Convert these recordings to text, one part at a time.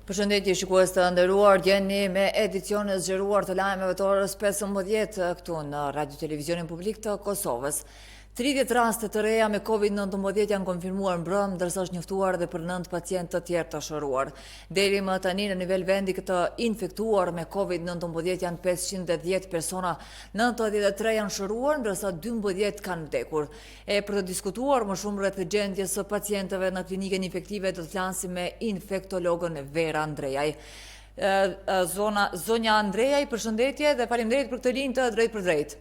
Përshëndetje shikues të nderuar, jeni me edicionin e zgjeruar të lajmeve të orës 15 këtu në Radio Televizionin Publik të Kosovës. 30 raste të reja me COVID-19 janë konfirmuar mbrëm, ndërsa është njoftuar edhe për 9 pacientë të tjerë të shëruar. Deri më tani në nivel vendi këtë infektuar me COVID-19 janë 510 persona, 93 janë shëruar, ndërsa 12 kanë vdekur. E për të diskutuar më shumë rreth gjendjes së pacientëve në klinikën infektive do të flasim me infektologën Vera Andrejaj. Zonja Andrejaj, përshëndetje dhe faleminderit për këtë linjë të drejt për drejt.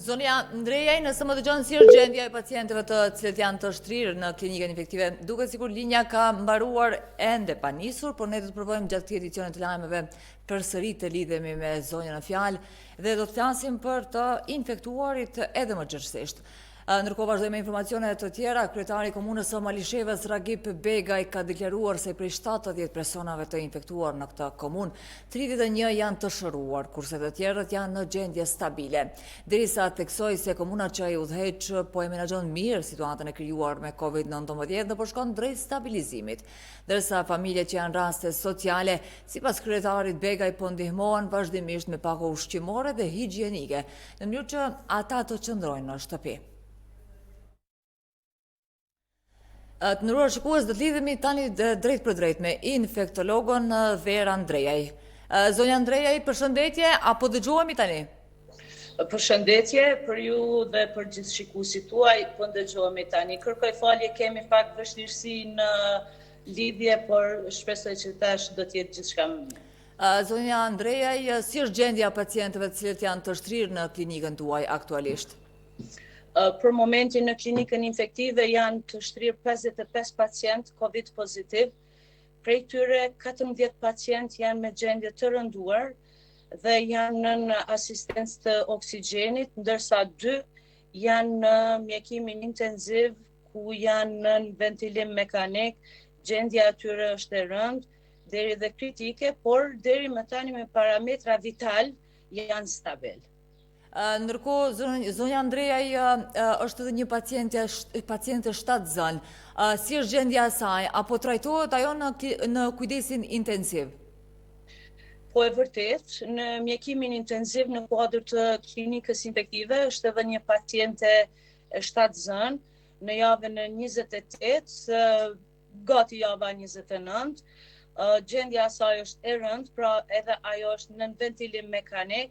Zonja Andrejaj, nëse më dëgjon si është gjendja e pacientëve të cilët janë të shtrirë në klinikën infektive, duket sikur linja ka mbaruar ende pa nisur, por ne do të provojmë gjatë këtij edicioni të lajmeve përsëri të lidhemi me zonjën në fjalë dhe do të flasim për të infektuarit edhe më gjithësisht. Ndërkohë vazhdojmë me informacione të tjera. Kryetari i komunës së Malishevës Ragip Begaj ka deklaruar se prej 70 personave të infektuar në këtë komunë, 31 janë të shëruar, kurse të tjerët janë në gjendje stabile. Derisa theksoi se komuna që ai udhëheq po e menaxhon mirë situatën e krijuar me COVID-19 dhe po shkon drejt stabilizimit. Ndërsa familjet që janë raste sociale, sipas kryetarit Begaj po ndihmohen vazhdimisht me pako ushqimore dhe higjienike, në mënyrë që ata të qëndrojnë në shtëpi. Të nderuar shikues, do të lidhemi tani drejt për drejt me infektologon Vera Andrejaj. Zonja Andrejaj, përshëndetje, apo dëgjohemi tani? Përshëndetje për ju dhe për gjithë shikuesit tuaj, po dëgjohemi tani. Kërkoj falje, kemi pak vështirësi në lidhje, por shpresoj që tash do të jetë gjithçka më mirë. Zonja Andrejaj, si është gjendja pacientëve të cilët janë të shtrirë në klinikën tuaj aktualisht? Për momentin në klinikën infektive janë të shtrirë 55 pacient COVID pozitiv, prej tyre 14 pacient janë me gjendje të rënduar dhe janë në asistencë të oksigjenit, ndërsa 2 janë në mjekimin intenziv ku janë në ventilim mekanik, gjendja atyre është e rëndë, deri dhe kritike, por deri më tani me parametra vital janë stabil. Ndërkohë, zonja Andrejaj është edhe një paciente shtatzën. Si është gjendja e saj, apo trajtohet ajo në kujdesin intensiv? Po e vërtet, në mjekimin intensiv në kuadër të klinikës infektive është edhe një paciente shtatzën në javën e 28, gati java 29. Gjendja e saj është e rëndë, pra edhe ajo është në ventilim mekanik,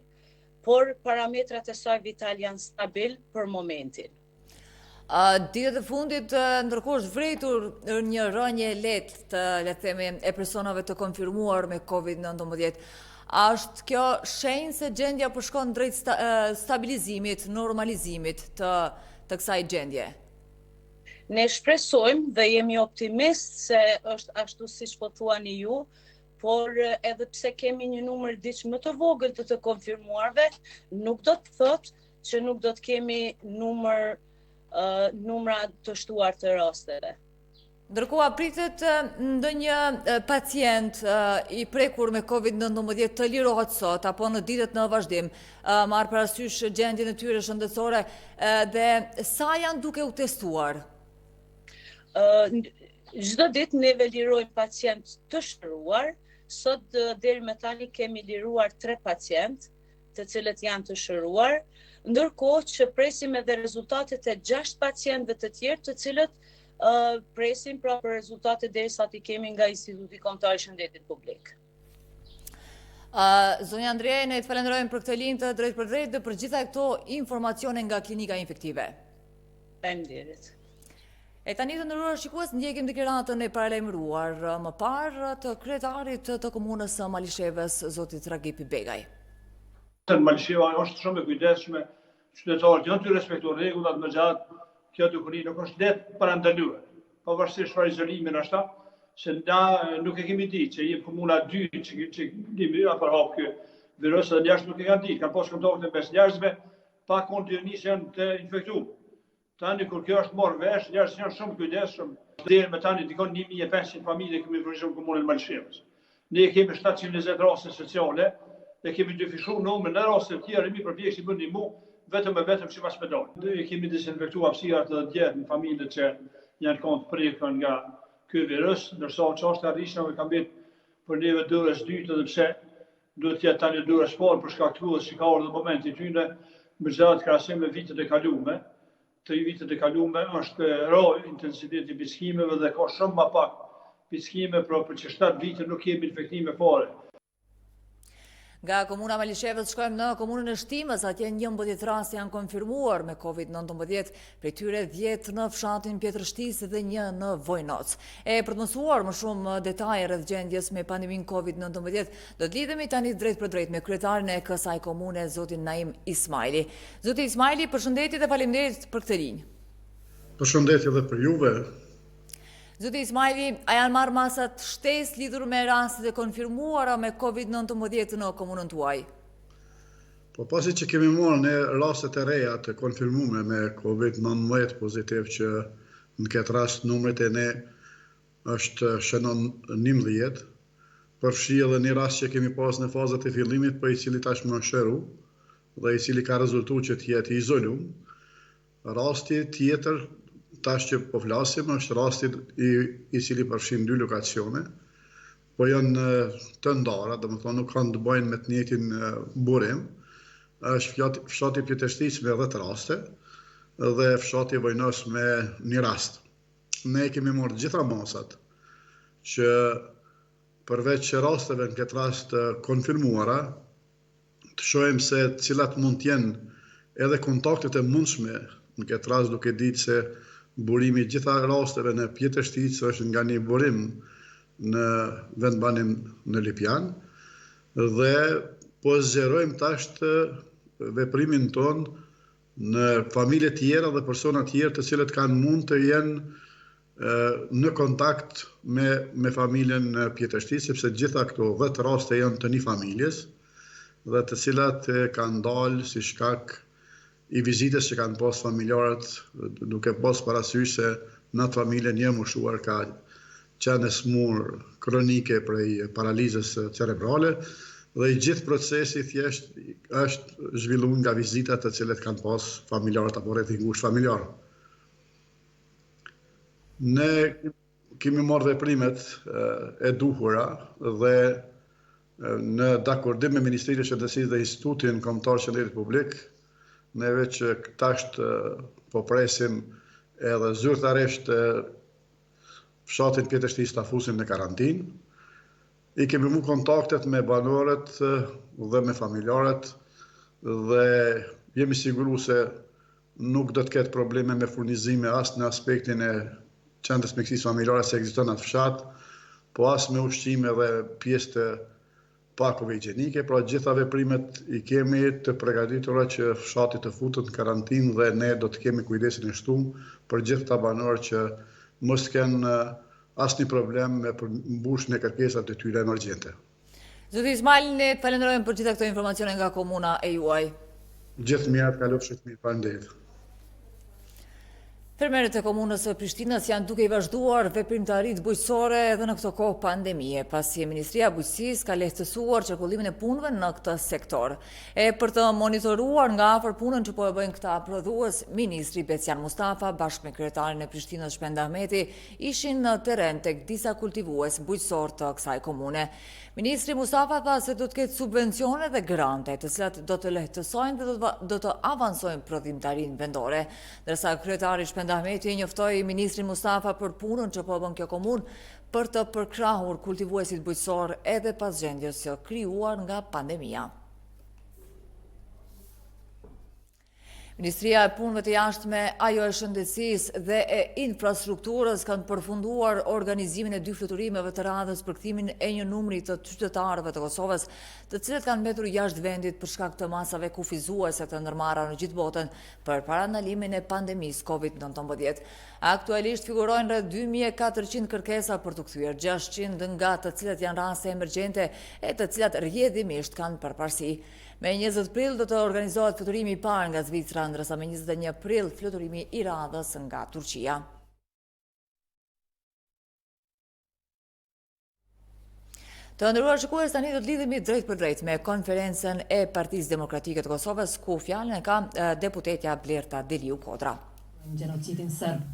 por parametrat e saj vital janë stabil për momentin. Ditët e fundit, ndërkohë është vretur një rënje lehtë të, le të themi, e personave të konfirmuar me COVID-19. A është kjo shenjë se gjendja po shkon drejt stabilizimit, normalizimit të kësaj gjendje? Ne shpresojmë dhe jemi optimist se është ashtu siç po thuani ju, por edhe pse kemi një numër diç më të vogël të konfirmuarve, nuk do të thotë që nuk do të kemi numra të shtuar të rasteve. Ndërkohë pritet ndonjë pacient i prekur me COVID-19 të lirohet sot apo në ditët në vazhdim, marrë parasysh gjendjen e tyre shëndetësore dhe sa janë duke u testuar? Çdo ditë ne lirojmë pacient të shëruar. Sot deri më tani kemi liruar 3 pacient, të cilët janë të shëruar, ndërkohë që presim edhe rezultatet e 6 pacientëve të tjerë, të cilët presim pra për rezultatet derisa t'i kemi nga Instituti Kombëtar i Shëndetit Publik. Zonja Andrejaj, ne të falenderojmë për këtë linjë të drejt për drejt dhe për gjitha këto informacione nga klinika infektive. Faleminderit. E tani të nderuar shikues, ndjekim deklaratën e paralajmëruar më parë të kryetarit të komunës së Malishevës, zotit Ragip Begaj. Malisheva është shumë e kujdesshme, qytetarët janë të respektojnë rregullat më gjatë, kjo dukuri nuk është lehtë para ndaluar. Pavarësisht çfarë izolimin është, se na nuk e kemi ditë që jemi komuna 2 që kemi apo hap ky virus dhe jashtë nuk e kanë ditë, kanë pas kontakte mes njerëzve pa kontinuisht janë të infektuar. Tani kur kjo është marrë vesh, njerëzit janë shumë kujdesshëm. Deri më tani dikon 1500 familje kemi vërejtur komunën e Malishevës. Ne kemi 720 raste sociale dhe kemi dyfishuar numrin e raste të tjera, mi përpjeksim të ndihmu vetëm sipas spitalit. Ne kemi dezinfektuar hapësirat të djetë në familjet që janë kanë prekur nga ky virus, ndërsa çështja e rrishave ka mbetë për neve dorës dytë edhe pse duhet të jetë tani dorës parë për shkak të kohës që ka ardhur momenti tyne me zgjat krahasim me vitet e kaluara. Të vitet e kaluara është rrallë intensiteti i piskimeve dhe ka shumë më pak piskime, pra për që 7 vite nuk kemi infektime fare. Nga komuna Malishevës shkojmë në komunën e Shtimës, atje 11 raste janë konfirmuar me COVID-19, prej tyre 10 në fshatin Pjetrështisë dhe 1 në Vojnoc. E për të mësuar më shumë detaje rreth gjendjes me pandemin COVID-19, do të lidhemi tani drejt për drejt me kryetarin e kësaj komune, zotin Naim Ismaili. Zoti Ismaili, përshëndetje dhe faleminderit për këtë linjë. Përshëndetje edhe për juve. Zoti Ismaili, a janë marrë masat shtesë lidhur me rastet e konfirmuara me COVID-19 në komunën tuaj? Po pasi që kemi marrë në rastet e reja të konfirmume me COVID-19 pozitiv që në këtë rast numrit e ne është shënon 11, përfshi edhe një rast që kemi pas në fazat e fillimit, për i cili tashmë është shëru dhe i cili ka rezultu që të jetë izolum. Rasti tjetër tash që po flasim është rasti i cili përfshin 2 lokacione, po janë të ndara, domethënë nuk kanë të bëjnë me të njëjtin burim. Është fshati Pjetrështisë me 10 raste dhe fshati Vojnos me 1 rast. Ne kemi marrë gjitha masat që përveç rasteve në këtë rast konfirmuara, të shohim se cilat mund të jenë edhe kontaktet e mundshme në këtë rast, duke ditë se burimi gjitha rasteve në Pjetrështisë është nga një burim në vendbanim në Lipjan dhe po zgjerojmë tash veprimin ton në familje tjera dhe persona tjerë të cilët kanë mund të jenë në kontakt me familjen në Pjetrështisë, sepse gjitha këto 10 raste janë të një familjes dhe të cilat kanë dalë si shkak i vizitës që kanë pas familjarët, duke pas parasysh se në atë familje një moshuar ka qenë smur kronike prej paralizës cerebrale dhe i gjithë procesi thjesht është zhvilluar nga vizitat të cilet kanë pas familjarët apo rreth i ngushtë familjar. Ne kemi marrë veprimet e duhura dhe në dakordim me Ministrinë e Shëndetësisë dhe Institutin Kombëtar Qendrimi Publik, neve që tash po presim edhe zyrtarisht fshatin Pjetrështisë ta fusim në karantinë. I kemi mu kontaktet me banorët dhe me familjarët dhe jemi siguru se nuk do të ketë probleme me furnizime as në aspektin e qendrës mjekësisë familjare se ekziston atë fshat, po as me ushqime dhe pjesë të pakove higjienike, pra gjitha veprimet i kemi të përgatitura që fshati të futet në karantinë dhe ne do të kemi kujdesin e shtuar për gjithë ta banorët që mos kenë asnjë problem me mbushjen e kërkesave të tyre emergjente. Zoti Ismail, ne falenderojmë për gjitha këto informacione nga komuna e juaj. Gjithë mirë, kalofshit mirë, faleminderit. Fermerët e komunës së Prishtinës janë duke i vazhduar veprimtaritë bujqësore edhe në këto kohë pandemie, pasi Ministria e Bujqësisë ka lehtësuar qarkullimin e punëve në këtë sektor. E për të monitoruar nga afër punën që po e bëjnë këta prodhues, Ministri Becian Mustafa bashkë me kryetarin e Prishtinës Shpend Ahmeti ishin në terren tek disa kultivues bujqësor të kësaj komune. Ministri Mustafa tha se do të ketë subvencione dhe grante, të cilat do të lehtësojnë dhe do të avansojnë prodhimtarinë vendore, ndërsa kryetari Shpend Ahmeti njoftoi ministrin Mustafa për punën që po bën kjo komunë për të përkrahur kultivuesit bujqësor edhe pas gjendjes së krijuar nga pandemia. Ministria e Punëve të Jashtme, ajo e Shëndetësisë dhe e Infrastrukturës kanë përfunduar organizimin e 2 fluturimeve të radhës për kthimin e një numri të qytetarëve të Kosovës, të cilët kanë mbetur jashtë vendit për shkak të masave kufizuese të ndërmarra në gjithë botën për parandalimin e pandemisë COVID-19. Aktualisht figurojnë rreth 2400 kërkesa për të kthyer, 600 nga të cilat janë raste emergjente e të cilat rrjedhimisht kanë përparësi. Me 20 prill do të organizohet fluturimi i parë nga Zvicra, ndërsa me 21 prill fluturimi i radhës nga Turqia. Të nderuar shikues, tani do të lidhemi drejt për drejt me konferencën e Partisë Demokratike të Kosovës, ku fjalën e ka deputetja Blerta Deliu Kodra. Gjenocitin serb.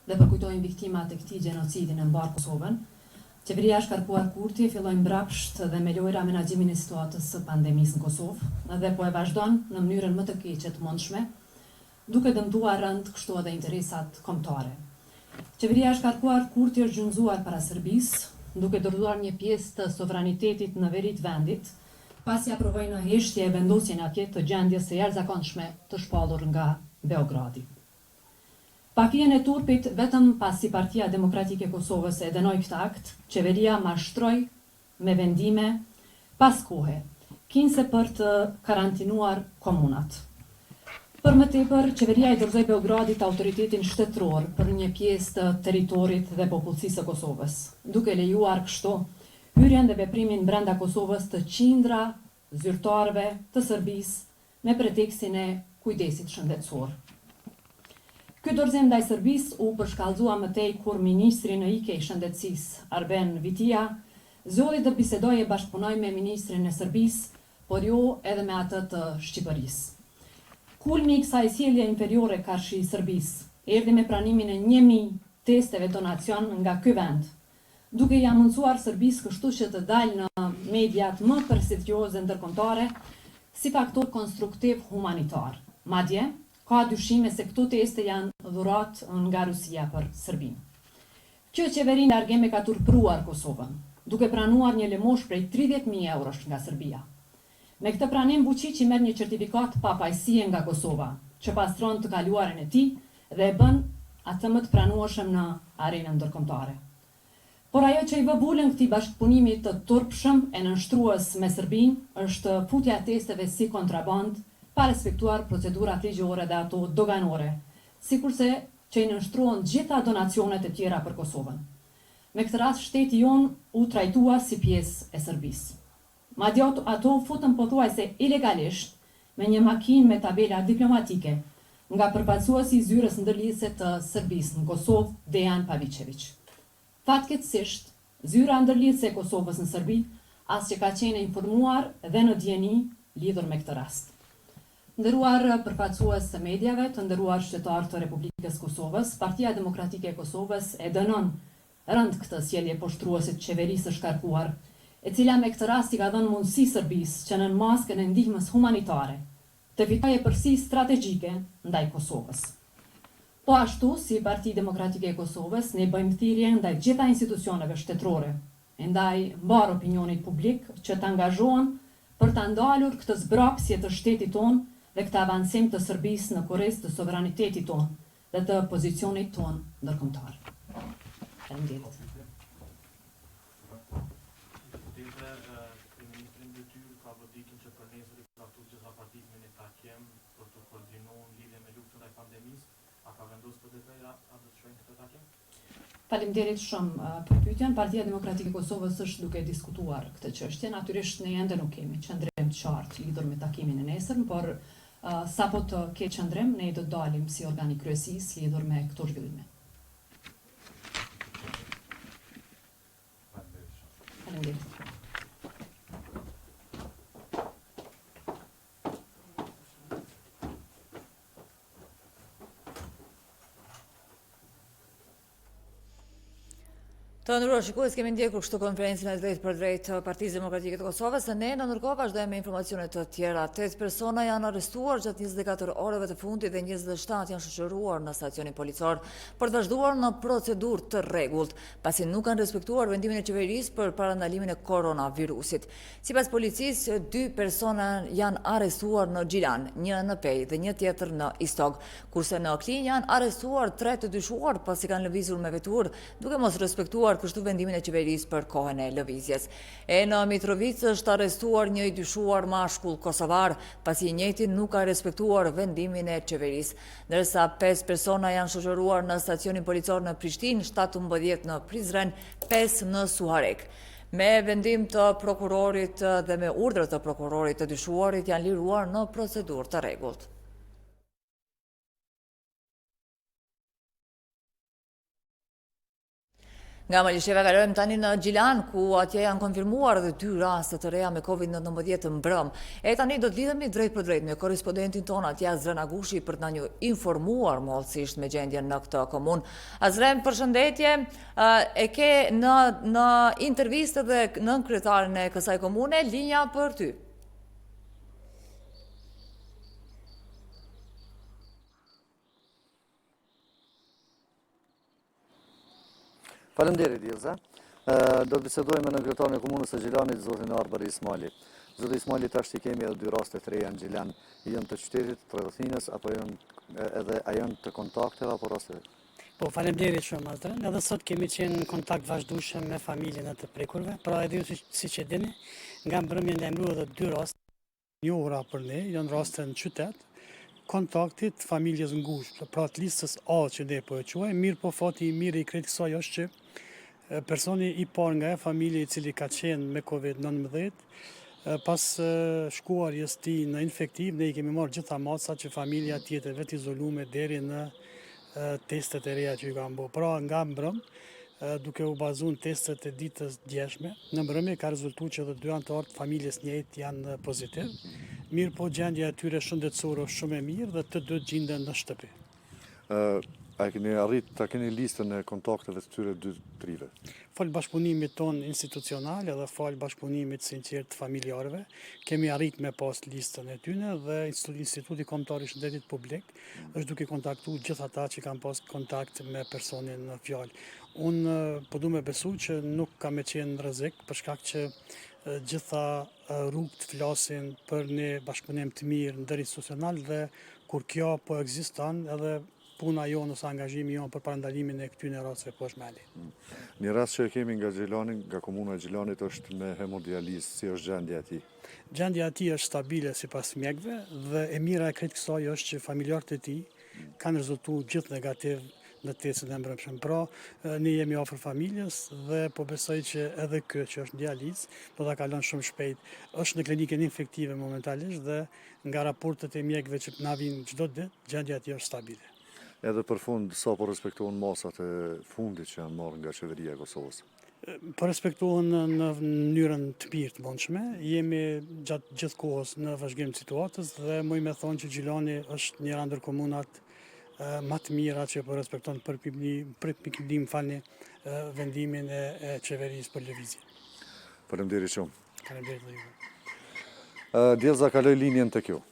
dhe përkujtojmë viktimat e këtij gjenocidi në mbar Kosovën. Qeveria është shkarkuar kurti, filloi mbrapsht dhe me lojra menaxhimin e situatës së pandemisë në Kosovë dhe po e vazhdon në mënyrën më të keqe të mundshme, duke dëmtuar rënd kështu edhe interesat kombëtare. Qeveria është shkarkuar kurti është gjunjëzuar para Serbisë, duke dorëzuar një pjesë të sovranitetit në veri të vendit, pasi aprovoi në heshtje vendosjen atje të gjendjes së jashtëzakonshme të shpallur nga Beogradi. Pa fije e turpit, vetëm pasi Partia Demokratike e Kosovës e dënoi këtë akt, qeveria mashtroi me vendime pas kohe, kinse për të karantinuar komunat. Për më tepër, qeveria i dorëzoi Beogradit autoritetin shtetëror për një pjesë të territorit dhe popullsisë së Kosovës, duke lejuar kështu hyrjen dhe veprimin brenda Kosovës të qindra zyrtarëve të Serbisë me pretekstin e kujdesit shëndetësor. Ky dorëzim ndaj Serbisë u përshkallëzua më tej kur ministri në ikje i shëndetësisë, Arben Vitia, zgjodhi të bisedojë e bashkëpunojë me ministrin e Serbisë, por jo edhe me atë të Shqipërisë. Kulmi i kësaj sjellje inferiore karshi Serbisë erdhi me pranimin e 1000 testeve donacion nga ky vend, duke ia mundsuar Serbisë kështu që të dalë në mediat më prestigjioze ndërkombëtare si faktor konstruktiv humanitar. Madje, ka dyshime se këto teste janë dhurat nga Rusia për Serbinë. Kjo qeveri në largim e ka turpruar Kosovën, duke pranuar një lëmosh prej 30.000 eurosh nga Serbia. Me këtë pranim Vučić merr një certifikat papajësie nga Kosova, që pastron të kaluarën e tij dhe e bën atë më të pranueshëm në arenën ndërkombëtare. Por ajo që i vë bulën këtij bashkëpunimi të turpshëm e nënshtrues me Serbinë është futja e testeve si kontraband, pa respektuar procedurat ligjore dhe ato doganore, sikurse që i nënshtruan gjitha donacionet e tjera për Kosovën. Me këtë rast shteti jon u trajtua si pjesë e Serbisë. Madje ato futën pothuajse ilegalisht me një makinë me tabela diplomatike nga përfaqësuesi i zyrës ndërlidhëse të Serbisë në Kosovë, Dejan Pavićević. Fatkeqësisht, zyra ndërlidhëse e Kosovës në Serbi as që ka qenë informuar dhe në dieni lidhur me këtë rast. Nderuar përfaqësues të mediave, të nderuar qytetarë të Republikës Kosovës, Partia Demokratike e Kosovës e dënon rënd këtë sjellje poshtruese të qeverisë së shkarkuar, e cila me këtë rast i ka dhënë mundësi Serbisë që nën maskën e ndihmës humanitare të fitojë përsi strategjike ndaj Kosovës. Po ashtu, si Partia Demokratike e Kosovës, ne bëjmë thirrje ndaj gjitha institucioneve shtetërore, ndaj mbar opinionit publik që të angazhohen për të ndalur këtë zbrapsje të shtetit tonë dhe këtë avancim të Serbisë në kurrez të sovranitetit tonë dhe të pozicionit tonë ndërkombëtar. Faleminderit. Faleminderit shumë për pyetjen. Partia Demokratike e Kosovës është duke diskutuar këtë çështje. Natyrisht ne ende nuk kemi qendrim të qartë lidhur me takimin e nesërm, por sapo të ketë qendrim, ne do të dalim si organi kryesisë lidhur me këto zhvillime. Faleminderit. Të nderuar shikues, kemi ndjekur kështu konferencën e drejt për drejt të Partisë Demokratike të Kosovës, dhe ne në ndërkohë vazhdojmë me informacione të tjera. 8 persona janë arrestuar gjatë 24 orëve të fundit dhe 27 janë shoqëruar në stacionin policor për të vazhduar në procedurë të rregullt, pasi nuk kanë respektuar vendimin e qeverisë për parandalimin e koronavirusit. Sipas policisë, 2 persona janë arrestuar në Gjilan, një në Pej dhe një tjetër në Istog, kurse në Klinj janë arrestuar 3 të dyshuar pasi kanë lëvizur me veturë duke mos respektuar kështu vendimin e qeverisë për kohën e lëvizjes. E në Mitrovicë është arrestuar një i dyshuar mashkull kosovar, pasi i njëjti nuk ka respektuar vendimin e qeverisë, ndërsa 5 persona janë shoqëruar në stacionin policor në Prishtinë, 17 në Prizren, 5 në Suharek. Me vendim të prokurorit dhe me urdhër të prokurorit të dyshuarit janë liruar në procedurë të rregullt. Nga Malisheva kalojmë tani në Gjilan, ku atje janë konfirmuar edhe 2 raste të reja me COVID-19 të mbrëm. E tani do të lidhemi drejt për drejt me korrespondentin ton atje Azren Agushi për të na një informuar mollësisht me gjendjen në këtë komunë. Azren, përshëndetje, e ke në intervistë dhe në kryetarin e kësaj komune, linja për ty. Faleminderit, Ilza. Do të bisedojmë në kryetarin e komunës së Gjilanit, zotin Arbar Ismaili. Zoti Ismaili, tash i kemi edhe 2 raste të reja në Gjilan. Janë të qytetit, të rrethinës, apo janë të kontakteve apo raste? Po, faleminderit shumë, Azren. Edhe sot kemi qenë në kontakt vazhdueshëm me familjen e të prekurve. Pra edhe ju siç e dini, nga mbrëmja lajmëruan edhe 2 raste një ora për ne, janë raste në qytet, kontaktit familjes ngushtë, pra të listës A që ne po e quajmë, mirë po fati i mirë i krejt kësaj është që personi i parë nga familje i cili ka qenë me COVID-19, pas shkuarjes tij në infektiv, ne i kemi marrë gjitha masat që familja tjetër vetë izolume deri në testet e reja që i kanë bërë. Pra nga mbrëm, duke u bazuar në testet e ditës djeshme, në mbrëmje ka rezultuar që edhe 2 anëtarë të familjes njëjtë janë pozitiv. Mirë po gjendja e tyre shëndetësore është shumë e mirë dhe të 2 gjenden në shtëpi. A keni arrit ta keni listën e kontakteve të tyre 2 trive? Fal bashkëpunimit ton institucional edhe fal bashkëpunimit sinqert të familjarëve, kemi arrit me pas listën e tyre dhe Instituti Kombëtar i Shëndetit Publik është duke kontaktuar gjithë ata që kanë pas kontakt me personin në fjalë. Unë po du me besu që nuk ka me qenë rrezik për shkak që gjitha rrugët flasin për një bashkëpunim të mirë ndërinstitucional dhe kur kjo po ekziston edhe puna jonë ose angazhimi jonë për parandalimin e këtyre rasteve po është mali. Një rast që e kemi nga Gjilani, nga komuna e Gjilanit është me hemodializë, si është gjendja e tij? Gjendja e tij është stabile sipas mjekëve dhe e mira e krejt kësaj është që familjarët e tij kanë rezultuar gjithë negativ në testin e mbrëmshëm. Pra, ne jemi afër familjes dhe po besoj që edhe ky që është dializë do ta kalon shumë shpejt. Është në klinikën infektive momentalisht dhe nga raportet e mjekëve që na vijnë çdo ditë, gjendja e tij është stabile. Edhe për fund, sa po respektohen masat e fundit që janë marrë nga qeveria e Kosovës? Po respektohen në mënyrën të mirë të mundshme. Jemi gjatë gjithë kohës në vazhdim të situatës dhe muj me thonë që Gjilani është njëra ndër komunat më të mira që po respekton përpikëllim vendimin e qeverisë për lëvizje. Faleminderit shumë. Faleminderit dhe ju. Djelza, kaloj linjen tek ju.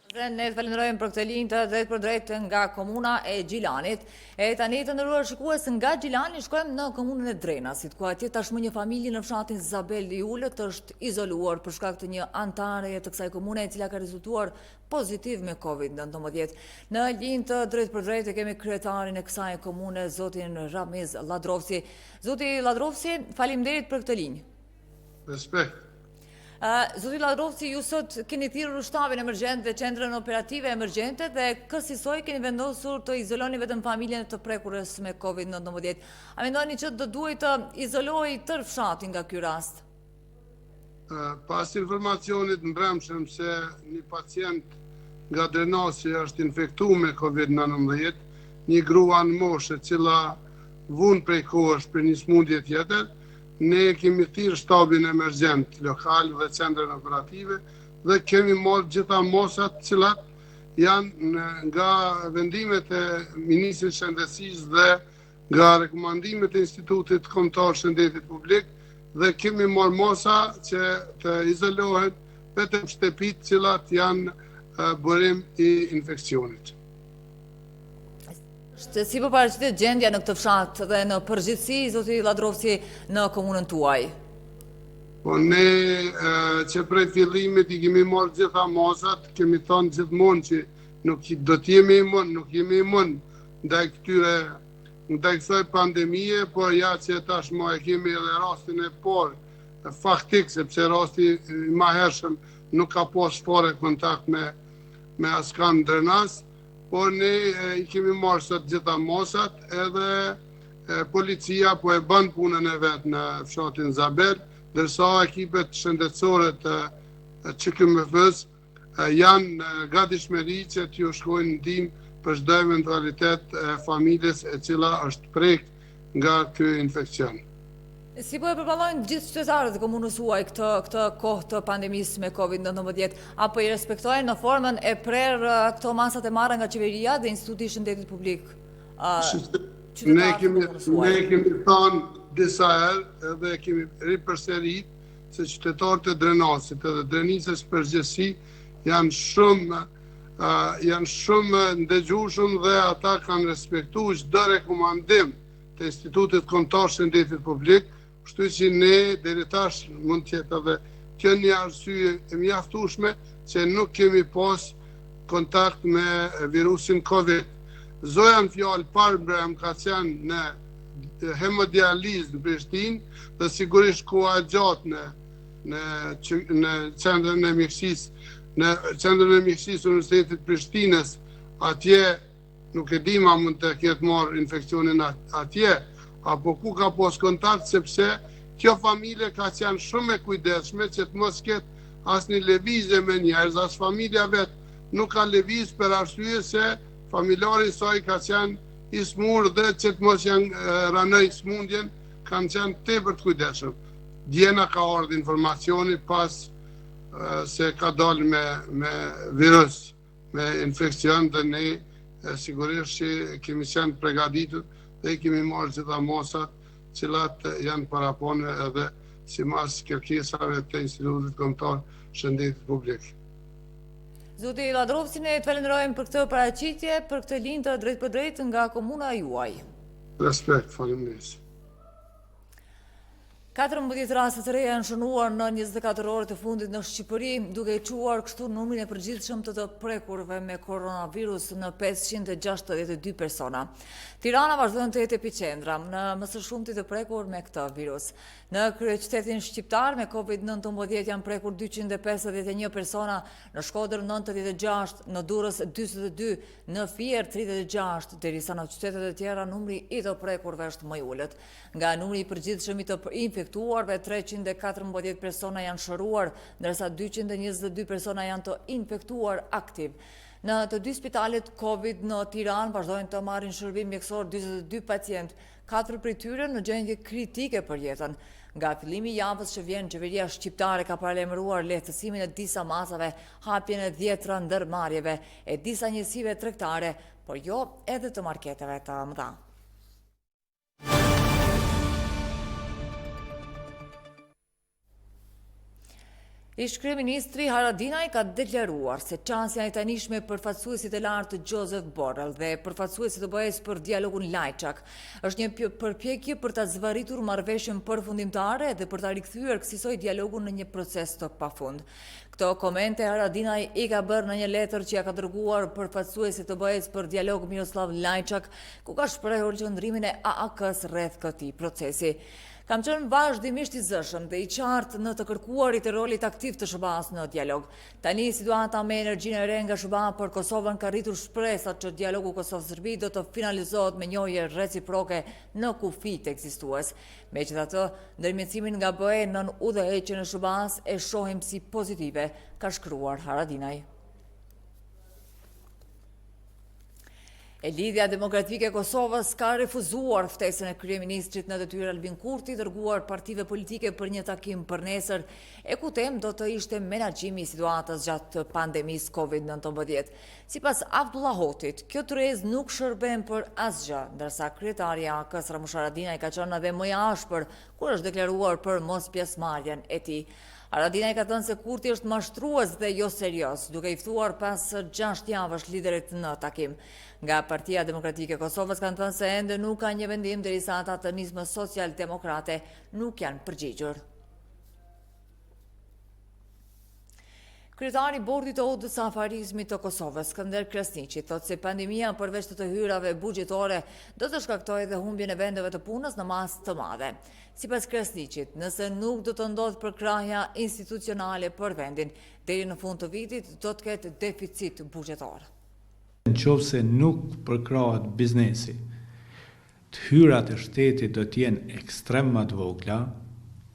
Ne të falenderojmë për këtë linjë të drejt për drejt nga komuna e Gjilanit. E tani të nderuar shikues, nga Gjilani shkojmë në komunën e Drenasit, ku atje tashmë një familje në fshatin Zabel i Ulët është izoluar për shkak të një antare të kësaj komune e cila ka rezultuar pozitiv me COVID-19. Në linjë të drejt për drejt e kemi kryetarin e kësaj komune, zotin Ramiz Ladrovsi. Zoti Ladrovsi, faleminderit për këtë linjë. Respekt. Zoti Ladrovsi, ju sot keni thirrur shtabin emergjent dhe qendrën operative emergjente dhe kësaj keni vendosur të izoloni vetëm familjen të prekurës me COVID-19. A mendoni që do duhet të izolohej tërë fshati nga ky rast? Pas informacionit mbrëmshëm se një pacient nga Drenasi është infektuar me COVID-19, një grua në moshë cila vun prej kohësh për një smundje tjetër, ne kemi thirrë shtabin emergjent lokal dhe qendrën operative dhe kemi marrë gjitha mosat cilat janë nga vendimet e Ministrit Shëndetësisë dhe nga rekomandimet e Institutit Kombëtar Shëndetit Publik dhe kemi marrë mosa që të izolohen vetëm shtëpit cilat janë bërim i infekcionit. Si po paraqitet gjendja në këtë fshat dhe në përgjithësi, zoti Ladrovsi, në komunën tuaj? Po ne që prej fillimit i kemi marrë gjitha masat, kemi thënë gjithmonë që nuk do të jemi imun, nuk jemi imun ndaj kësaj pandemie, por ja që tashmë e kemi edhe rastin e parë faktik, sepse rasti i mahershëm nuk ka pas fare kontakt me askan Drenas. Por ne i kemi marrë sot gjitha mosat edhe policia po e bën punën e vetë në fshatin Zabel, ndërsa ekipet shëndetësore të QKMF-s janë gatishmëri që t'ju shkojnë ndihmë për çdo eventualitet familjes e cila është prek nga ky infekcion. Si po e përballojnë gjithë qytetarët e komunës huaj këtë kohë të pandemisë me COVID-19, apo i respektojnë në formën e prerë këto masat e marra nga qeveria dhe Instituti i Shëndetit Publik? Ne kemi thënë disa herë edhe kemi ripërsërit se qytetarët e Drenasit edhe Drenisës përgjithësi janë shumë ndëgjueshëm dhe ata kanë respektuar çdo rekomandim të Institutit Kombëtar Shëndetit Publik, kështu që ne deri tash mund të jetë edhe kjo një arsye e mjaftueshme që nuk kemi pas kontakt me virusin COVID. Zoja në fjalë parë ka qenë në hemodializë në Prishtinë dhe sigurisht koha gjatë në qendrën e mjekësisë Universitetit Prishtinës, atje nuk e di ma mund të ketë marrë infekcionin atje, apo ku ka pas kontakt, sepse kjo familje ka qenë shumë e kujdesshme që të mos ketë asnjë lëvizje me njerëz, as familja vet nuk ka lëviz për arsye se familjari i saj ka qenë i smur dhe që të mos ranoj smundjen, kanë qenë tepër të kujdesshëm. Djena ka ardhur informacioni pas se ka dalë me virus, me infekcion dhe ne sigurisht që kemi qenë përgatitur dhe kemi marrë gjitha masat cilat janë parapone edhe sipas kërkesave të Institutit Kombëtar Shëndetit Publik. Zoti Ladrovci, ne të falenderojmë për këtë paraqitje, për këtë linjë të drejt për drejt nga komuna juaj. Respekt, faleminderit. 14 raste të reja janë shënuar në 24 orët e fundit në Shqipëri, duke i quar kështu numrin e përgjithshëm të prekurve me koronavirus në 562 persona. Tirana vazhdojnë të jetë epicendra në më së shumti të prekur me këtë virus. Në kryeqytetin shqiptar me COVID-19 janë prekur 251 persona, në Shkodër 96, në Durrës 42, në Fier 36, derisa në qytetet e tjera numri i të prekurve është më i ulët. Nga numri i përgjithshëm i të infektuarve, 314 persona janë shëruar, ndërsa 222 persona janë të infektuar aktiv. Në të dy spitalet COVID në Tiranë vazhdojnë të marrin shërbim mjekësor 42 pacient, 4 prej tyre në gjendje kritike për jetën. Nga fillimi i javës që vjen, qeveria shqiptare ka paralajmëruar lehtësimin e disa masave, hapjen e 10 ndërmarrjeve e disa njësive tregtare, por jo edhe të marketeve të mëdha. Ish-kryeministri Haradinaj ka deklaruar se çansja e tanishme përfaqësuesit e lartë Joseph Borrell dhe përfaqësuesit të BE-s për dialogun lajçak është një përpjekje për ta zvarritur marrëveshjen përfundimtare dhe për ta rikthyer kësaj dialogun në një proces të pafund. Këto komente Haradinaj i ka bërë në një letër që ja ka dërguar përfaqësuesit të BE-s për dialog Miroslav Lajçak, ku ka shprehur qëndrimin e AAK-s rreth këtij procesi. Kam qenë vazhdimisht i zëshëm dhe i qartë në të kërkuarit e rolit aktiv të SBA-s në dialog. Tani situata me energjinë e re nga SBA për Kosovën ka rritur shpresat që dialogu Kosovë-Serbi do të finalizohet me njohje reciproke në kufi të ekzistues. Megjithatë, ndërmjetësimin nga BE nën udhëheqjen e SBA-s e shohim si pozitive, ka shkruar Haradinaj. E Lidhja Demokratike e Kosovës ka refuzuar ftesën e kryeministrit në detyrë Albin Kurti dërguar partive politike për një takim për nesër, e ku temë do të ishte menaxhimi i situatës gjatë pandemisë COVID-19. Sipas Abdullah Hotit, kjo tërheqës nuk shërben për asgjë, ndërsa kryetari i AAK-s Ramush Haradinaj ka qenë edhe më i ashpër kur është deklaruar për mos pjesëmarrjen e tij. Haradinaj ka thënë se Kurti është mashtrues dhe jo serioz, duke i ftuar pas 6 javësh liderit në takim. Nga Partia Demokratike e Kosovës kanë thënë se ende nuk ka një vendim derisa ata të nismës social-demokrate nuk janë përgjigjur. Kryetari i Bordit të Odës së Afarizmit të Kosovës, Skënder Krasniqi, thotë se pandemia përveç të hyrave buxhetore do të shkaktojë edhe humbjen e vendeve të punës në masë të madhe. Sipas Krasniqit, nëse nuk do të ndodhë përkrahja institucionale për vendin, deri në fund të vitit do të ketë deficit buxhetor. Nëse nuk përkrahet biznesi, të hyrat e shtetit do të jenë ekstrem më të vogla,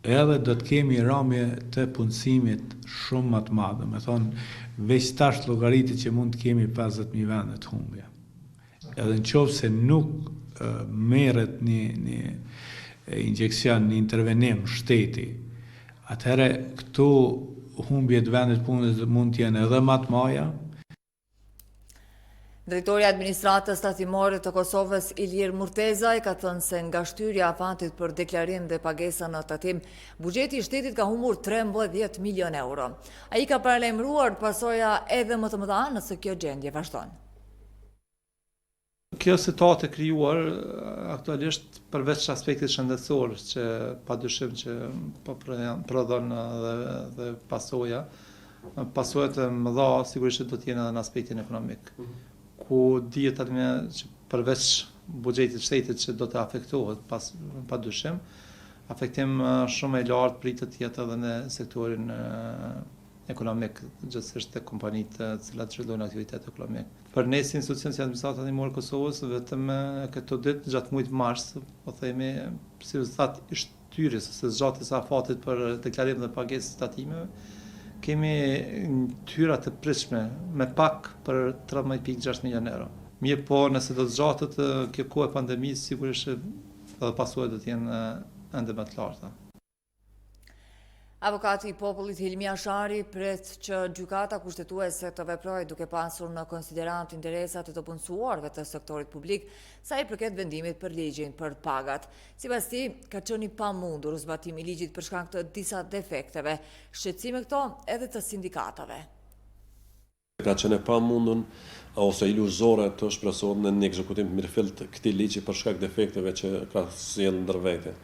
edhe do të kemi rrëmje të punësimit shumë më të madhe. Me thonë, veç tash llogaritë që mund të kemi 50.000 vende të humbja. Edhe nëse nuk merret një injekcion, një intervenim shteti, atëherë këtu humbjet vendit punës mund të jenë edhe më të mëdha. Drejtori i Administratës Tatimore të Kosovës, Ilir Murtezaj, ka thënë se nga shtyrja e afatit për deklarim dhe pagesa në tatim, buxheti i shtetit ka humbur 13 milion euro. Ai ka paralajmëruar pasoja edhe më të mëdha nëse kjo gjendje vazhdon. Kjo situatë e krijuar aktualisht përveç aspektit shëndetësor që padyshim që po prodhon dhe pasojat e mëdha sigurisht do të jenë edhe në aspektin ekonomik. Ku dihet tani që përveç buxhetit shtetit që do të afektohet padyshim, afektim shumë i lartë pritet të jetë edhe në sektorin ekonomik, gjithsesi të kompanitë të cilat zhvillojnë aktivitet ekonomik. Për ne si institucion si Administrata Tatimore e Kosovës, vetëm këto ditë gjatë muajit mars, po themi si rezultat i shtyrjes ose zgjatjes së afatit për deklarim dhe pagesë tatimeve, kemi tyra të pritshme me pak për 13.6 milion euro. Mirë po, nëse do të zgjatet kjo kohë e pandemisë, sigurisht edhe pasojat do të jenë ende më të larta. Avokati i popullit Hilmi Ashari pret që gjykata kushtetuese të veprojë duke pasur në konsiderant interesat e të punësuarve të sektorit publik sa i përket vendimit për ligjin për pagat. Sipas tij, ka qenë i pamundur zbatimi i ligjit për shkak të disa defekteve, shqetësime këto edhe të sindikatave. Ka qenë e pamundur ose iluzore të shpresohet në një ekzekutim të mirëfillt këtij ligji për shkak defekteve që ka sjellë ndër vete.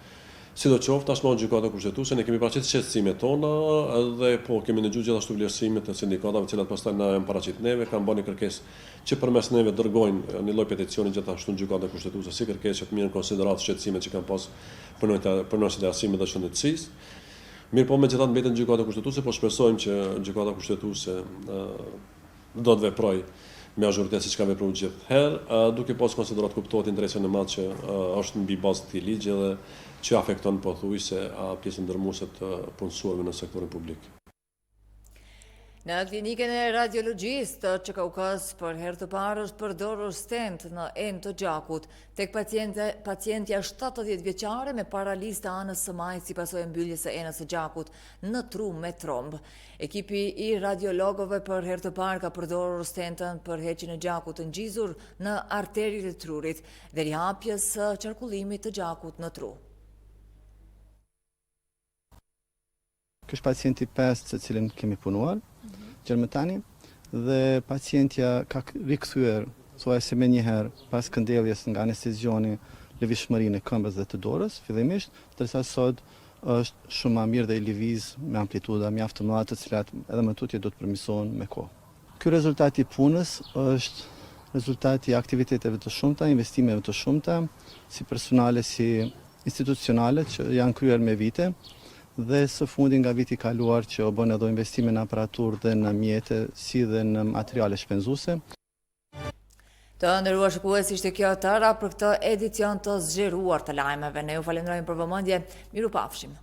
Sidoqoftë, tashmë gjykata kushtetuese ne kemi paraqitur shqetësimet tona edhe po kemi ndëgjuar gjithashtu vlerësimet e sindikatave të cilat pastaj na janë paraqitur neve, kanë bënë kërkesë që përmes neve dërgojnë një lloj peticioni gjithashtu në gjykatën kushtetuese si kërkesë që të merren në konsiderat shqetësimet që kanë pas punonjësit e arsimit dhe shëndetësisë. Mirë po megjithatë mbeten gjykata kushtetuese, po shpresojmë që gjykata kushtetuese do të veprojë me azhuritet siç ka vepruar gjithherë, duke pas konsiderat kuptohet interesin e madh që është mbi bazë të këtij ligji dhe që afekton pothuajse pjesën ndërmuese të punësuarve në sektorin publik. Në klinikën e radiologjisë të QKUK-s për herë të parë është përdorur stent në enë të gjakut tek pacientja 70 vjeçare me paralizë të anës së majtë si pasojë e mbylljes së enës së gjakut në tru me tromb. Ekipi i radiologëve për herë të parë ka përdorur stentën për heqjen e gjakut të ngjizur në arteritë e trurit dhe rihapjes së qarkullimit të gjakut në tru. Ky është pacienti 5 të cilin kemi punuar gjermëtani dhe pacientja ka rikthyer thuaj se më një herë pas këndelljes nga anestezioni lëvizshmërinë e këmbës dhe të dorës fillimisht, ndërsa sot është shumë më mirë dhe i lëviz me amplituda mjaft të mëdha të cilat edhe më tutje do të përmirësohen me kohë. Ky rezultat i punës është rezultati i aktiviteteve të shumta, investimeve të shumta, si personale si institucionale që janë kryer me vite. Dhe së fundi nga viti kaluar që o bën edhe investime në aparatur dhe në mjete, si dhe në materiale shpenzuese. Të nderuar shikues, ishte kjo tëra për këtë edicion të zgjeruar të lajmeve. Ne ju falenderojmë për vëmendje. Mirupafshim.